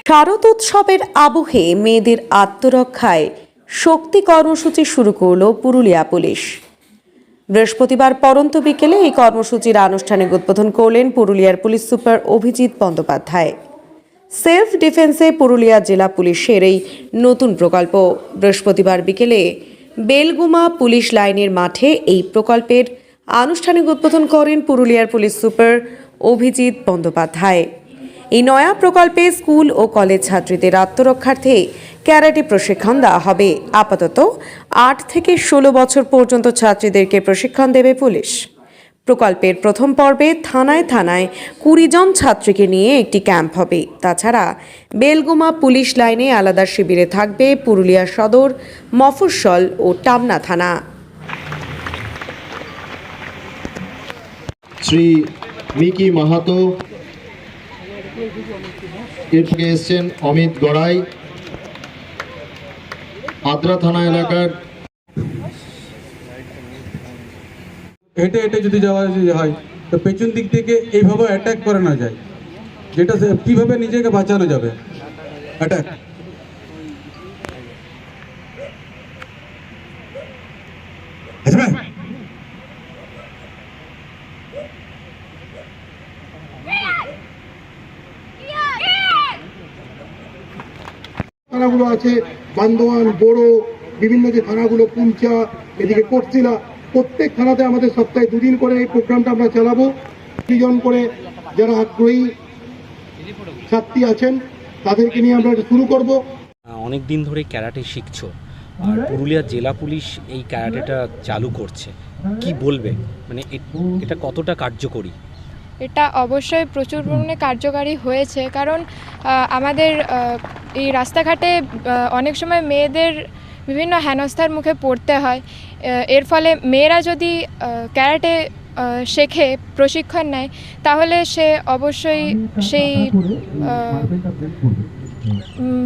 শারদোৎসবের আবহে মেয়েদের আত্মরক্ষায় শক্তি কর্মসূচি শুরু করল পুরুলিয়া পুলিশ। বৃহস্পতিবার পরন্ত বিকেলে এই কর্মসূচির আনুষ্ঠানিক উদ্বোধন করলেন পুরুলিয়ার police super Abhijit Bandyopadhyay. Self ডিফেন্সে পুরুলিয়া জেলা পুলিশের এই নতুন প্রকল্প। বৃহস্পতিবার বিকেলে বেলগুমা পুলিশ লাইনের মাঠে এই প্রকল্পের আনুষ্ঠানিক উদ্বোধন করেন পুরুলিয়ার পুলিশ সুপার অভিজিৎ বন্দ্যোপাধ্যায়। এই নয়া প্রকল্পে স্কুল ও কলেজ ছাত্রীদের আত্মরক্ষার্থে ক্যারাটে প্রশিক্ষণ দেওয়া হবে। আপাতত 8 থেকে 16 বছর পর্যন্ত ছাত্রীদেরকে প্রশিক্ষণ দেবে পুলিশ। প্রকল্পের প্রথম পর্বে থানায় থানায় 20 জন ছাত্রীকে নিয়ে একটি ক্যাম্প হবে। তাছাড়া বেলগুমা পুলিশ লাইনে আলাদা শিবিরে থাকবে পুরুলিয়া সদর, মফস্বল ও টামনা থানা। শ্রী মিকি মাহাতো, এরপরে এসছেন অমিত গড়াই, আদ্রা থানা এলাকার। হেঁটে হেঁটে যদি যাওয়া হয় তো পেছন দিক থেকে এইভাবে অ্যাটাক করানো যায়, যেটা কীভাবে নিজেকে বাঁচানো যাবে অ্যাটাক। থানাগুলো আছে বান্দোয়ান, বড়, বিভিন্ন যে থানাগুলো, পুঞ্চা, এদিকে কোটশিলা, প্রত্যেক থানাতে আমাদের সপ্তাহে 2 দিন করে এই প্রোগ্রামটা আমরা চালাবো। 2 জন করে যারা আগ্রহী ছাত্রী আছেন তাদেরকে নিয়ে আমরা শুরু করব। অনেক দিন ধরে ক্যারাটে শিখছো, আর পুরুলিয়া জেলা পুলিশ এই ক্যারাটেটা চালু করছে, কি বলবে? মানে এটা কতটা কার্যকরী? এটা অবশ্যই প্রচুর পরিমাণে কার্যকারী হয়েছে, কারণ আমাদের এই রাস্তাঘাটে অনেক সময় মেয়েদের বিভিন্ন হেনস্থার মুখে পড়তে হয়। এর ফলে মেয়েরা যদি ক্যারাটে শেখে, প্রশিক্ষণ নেয়, তাহলে সে অবশ্যই সেই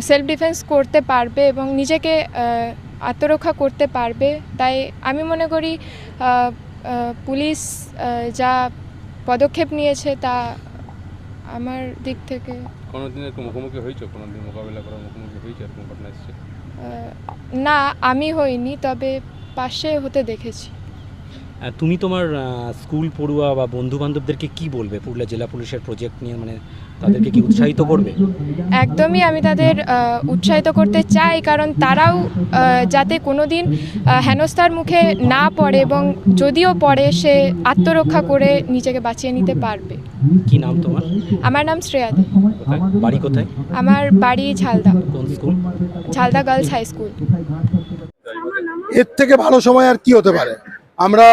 সেলফ ডিফেন্স করতে পারবে এবং নিজেকে আত্মরক্ষা করতে পারবে। তাই আমি মনে করি পুলিশ যা পদক্ষেপ নিয়েছে তা আমার দিক থেকে। কোনোদিন এরকম মুখোমুখি হয়েছে, কোনোদিন মোকাবিলা করার মুখোমুখি হয়েছে এরকম ঘটনা এসেছে? না, আমি হইনি, তবে পাশে হতে দেখেছি। তুমি তোমার স্কুল পড়ুয়া বা বন্ধু বান্ধবদেরকে কি বলবে পুরুলিয়া জেলা পুলিশের প্রজেক্ট নিয়ে? মানে তাদেরকে কি উৎসাহিত করবে? একদমই আমি তাদের উৎসাহিত করতে চাই, কারণ তারাও যাতে কোনো দিন হেনস্থার মুখে না পড়ে এবং যদিও পড়ে সে আত্মরক্ষা করে নিজেকে বাঁচিয়ে নিতে পারবে। কি নাম তোমার? আমার নাম শ্রেয়া দে। বাড়ি কোথায়? আমার বাড়ি ঝালদা। কোন school? Jhalda girls high school. এর থেকে ভালো সময় আর কি হতে পারে? আমরা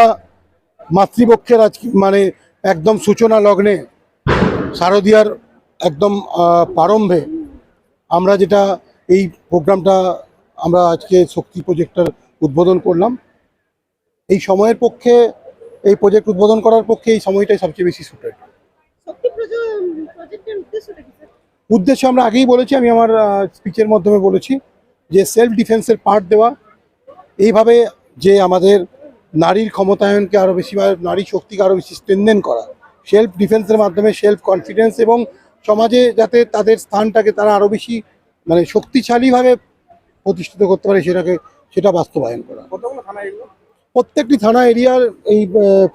মাতৃপক্ষের আজকে মানে একদম সূচনা লগ্নে, শারদীয়ার একদম প্রারম্ভে আমরা যেটা এই প্রোগ্রামটা আমরা আজকে শক্তি প্রজেক্টটার উদ্বোধন করলাম। এই সময়ের পক্ষে, এই প্রজেক্ট উদ্বোধন করার পক্ষে এই সময়টাই সবচেয়ে বেশি সুটেড। উদ্দেশ্য আমরা আগেই বলেছি, আমি আমার স্পিচের মাধ্যমে বলেছি যে সেলফ ডিফেন্সের পার্ট দেওয়া, এইভাবে যে আমাদের নারীর ক্ষমতায়নকে আরও বেশি, নারী শক্তিকে আরও বেশি স্ট্রেনথেন করা, সেলফ ডিফেন্সের মাধ্যমে সেলফ কনফিডেন্স এবং সমাজে যাতে তাদের স্থানটাকে তারা আরও বেশি মানে শক্তিশালীভাবে প্রতিষ্ঠিত করতে পারে, সেটা বাস্তবায়ন করা। প্রত্যেকটি থানা এরিয়ার এই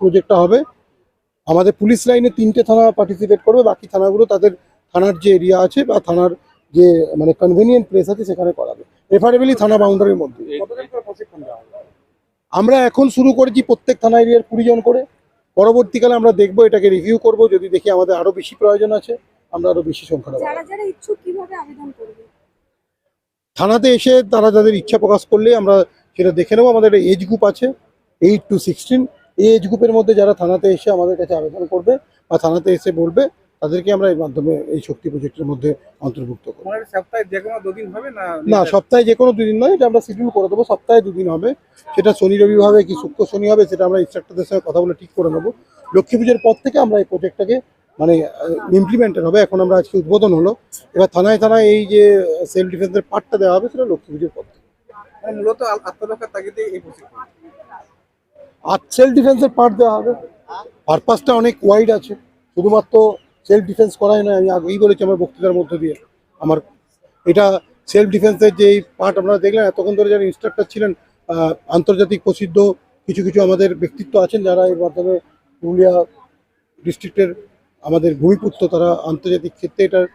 প্রজেক্টটা হবে। আমাদের পুলিশ লাইনে 3টে থানা পার্টিসিপেট করবে, বাকি থানাগুলো তাদের থানার যে এরিয়া আছে বা থানার যে মানে কনভেনিয়েন্ট প্লেস আছে সেখানে করাবে, প্রেফারেবলি থানা বাউন্ডারির মধ্যে। আমরা এখন শুরু করেছি প্রত্যেক থানা এরিয়ার 20 জন করে। পরবর্তীকালে আমরা দেখব, এটাকে রিভিউ করব, যদি দেখি আমাদের আরো বেশি প্রয়োজন আছে আমরা আরো বেশি সংখ্যা দেব। যারা ইচ্ছুক কিভাবে আবেদন করবে? থানাতে এসে তারা যাদের ইচ্ছা প্রকাশ করলে আমরা সেটা দেখে নেব। আমাদের এজ গ্রুপ আছে 8 to 16। এই এজ গ্রুপের মধ্যে যারা থানাতে এসে আমাদের কাছে আবেদন করবে বা থানাতে এসে বলবে, তাদেরকে আমরা এর মাধ্যমে এই শক্তি প্রজেক্টের মধ্যে অন্তর্ভুক্ত করব। সপ্তাহে যে কোনো 2 দিন হবে না, সপ্তাহে যে কোনো 2 দিন নয়, এটা আমরা শিডিউল করে দেবো। সপ্তাহে 2 দিন হবে, সেটা শনি রবি হবে কি শুক্র শনি হবে, সেটা আমরা ইনস্ট্রাক্টরদের সঙ্গে কথা বলে ঠিক করে নেবো। লক্ষ্মী পুজোর পর থেকে আমরা এই প্রজেক্টটাকে মানে ইমপ্লিমেন্টেড হবে। এখন আমরা আজকে উদ্বোধন হলো, এবার থানায় থানায় এই যে সেলফ ডিফেন্সের পার্টটা দেওয়া হবে সেটা লক্ষ্মী পুজোর পর থেকে। মূলত আত্মরক্ষার তাগিদে এই প্রশিক্ষণ, আর সেলফ ডিফেন্সের পার্ট দেওয়া হবে। পারপাসটা অনেক ওয়াইড আছে, শুধুমাত্র সেলফ ডিফেন্স করাই নয়। আমি আগেই বলেছি আমার বক্তৃতার মধ্য দিয়ে, আমার এটা সেলফ ডিফেন্সের যে পার্ট আপনারা দেখলেন, এতক্ষণ ধরে যারা ইনস্ট্রাক্টর ছিলেন, আন্তর্জাতিক প্রসিদ্ধ কিছু কিছু আমাদের ব্যক্তিত্ব আছেন যারা এর মাধ্যমে পুরুলিয়া ডিস্ট্রিক্টের আমাদের ভূমিপুত্র, তারা আন্তর্জাতিক ক্ষেত্রে এটার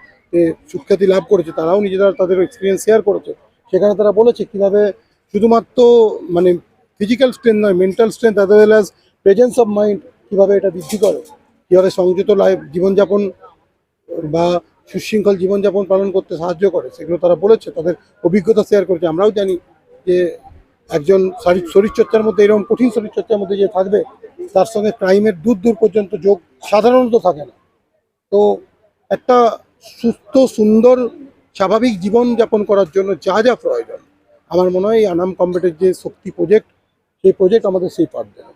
সুখ্যাতি লাভ করেছে, তারাও নিজেরা তাদের এক্সপিরিয়েন্স শেয়ার করেছে। সেখানে তারা বলেছে কীভাবে শুধুমাত্র মানে ফিজিক্যাল স্ট্রেংথ নয়, mental strength as well as presence of mind কীভাবে এটা বৃদ্ধি করে, কীভাবে সংযত জীবনযাপন বা সুশৃঙ্খল জীবনযাপন পালন করতে সাহায্য করে, সেগুলো তারা বলেছে, তাদের অভিজ্ঞতা শেয়ার করেছে। আমরাও জানি যে একজন শরীরচর্চার মধ্যে, এরকম কঠিন শরীরচর্চার মধ্যে যে থাকবে, তার সঙ্গে ক্রাইমের দূর দূর পর্যন্ত যোগ সাধারণত থাকে না। তো একটা সুস্থ সুন্দর স্বাভাবিক জীবনযাপন করার জন্য যা যা প্রয়োজন, আমার মনে হয় এই আনাম কমব্যাটের যে শক্তি প্রজেক্ট, সেই প্রজেক্ট আমাদের সেই পাঠ দেবে।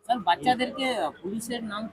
স্যার, বাচ্চাদেরকে পুলিশের নাম